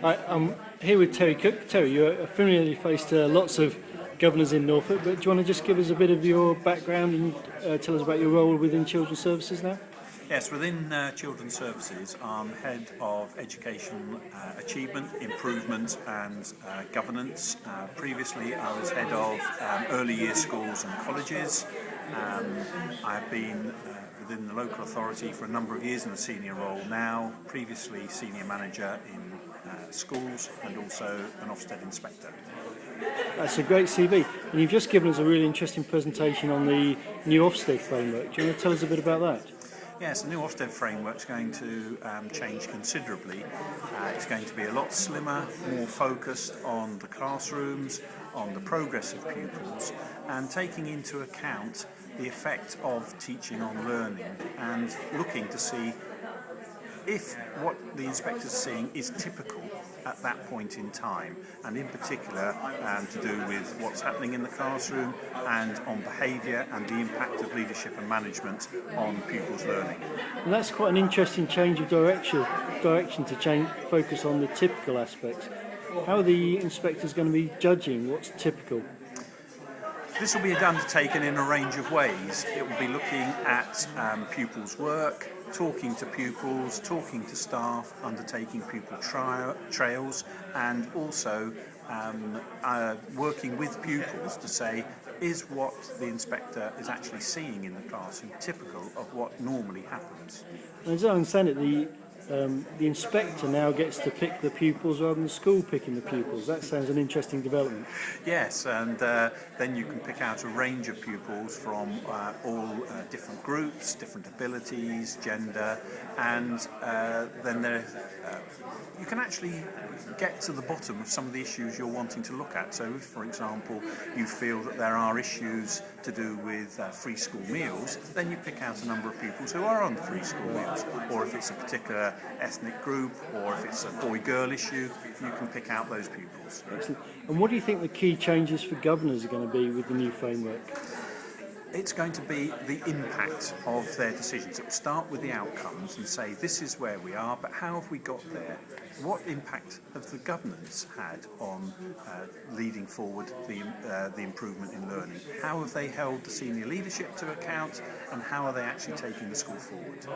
I'm here with Terry Cook. Terry, you're a familiar face to lots of governors in Norfolk, but do you want to just give us a bit of your background and tell us about your role within Children's Services now? Yes, within Children's Services, I'm Head of Education Achievement, Improvement and Governance. Previously, I was Head of Early Years Schools and Colleges. I've been within the local authority for a number of years in a senior role now, previously Senior Manager in schools and also an Ofsted Inspector. That's a great CV, and you've just given us a really interesting presentation on the new Ofsted framework. Do you want to tell us a bit about that? Yes, the new Ofsted framework is going to change considerably. It's going to be a lot slimmer, more focused on the classrooms, on the progress of pupils, and taking into account the effect of teaching on learning and looking to see if what the inspectors are seeing is typical at that point in time, and in particular to do with what's happening in the classroom and on behaviour and the impact of leadership and management on pupils' learning. And that's quite an interesting change of direction to focus on the typical aspects. How are the inspectors going to be judging what's typical? This will be undertaken in a range of ways. It will be looking at pupils' work, talking to pupils, talking to staff, undertaking pupil trails, and also working with pupils to say, is what the inspector is actually seeing in the classroom typical of what normally happens? And as I understand it, the inspector now gets to pick the pupils rather than the school picking the pupils. That sounds an interesting development. Yes, and then you can pick out a range of pupils from all different groups, different abilities, gender, and then you can actually get to the bottom of some of the issues you're wanting to look at. So if, for example, you feel that there are issues to do with free school meals, then you pick out a number of pupils who are on free school meals. Or if it's a particular ethnic group, or if it's a boy-girl issue, you can pick out those pupils. Excellent. And what do you think the key changes for governors are going to be with the new framework? It's going to be the impact of their decisions. It will start with the outcomes and say, this is where we are, but how have we got there? What impact have the governance had on leading forward the improvement in learning? How have they held the senior leadership to account, and how are they actually taking the school forward?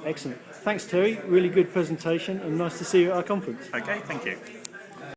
Excellent. Thanks, Terry. Really good presentation, and nice to see you at our conference. Okay, thank you.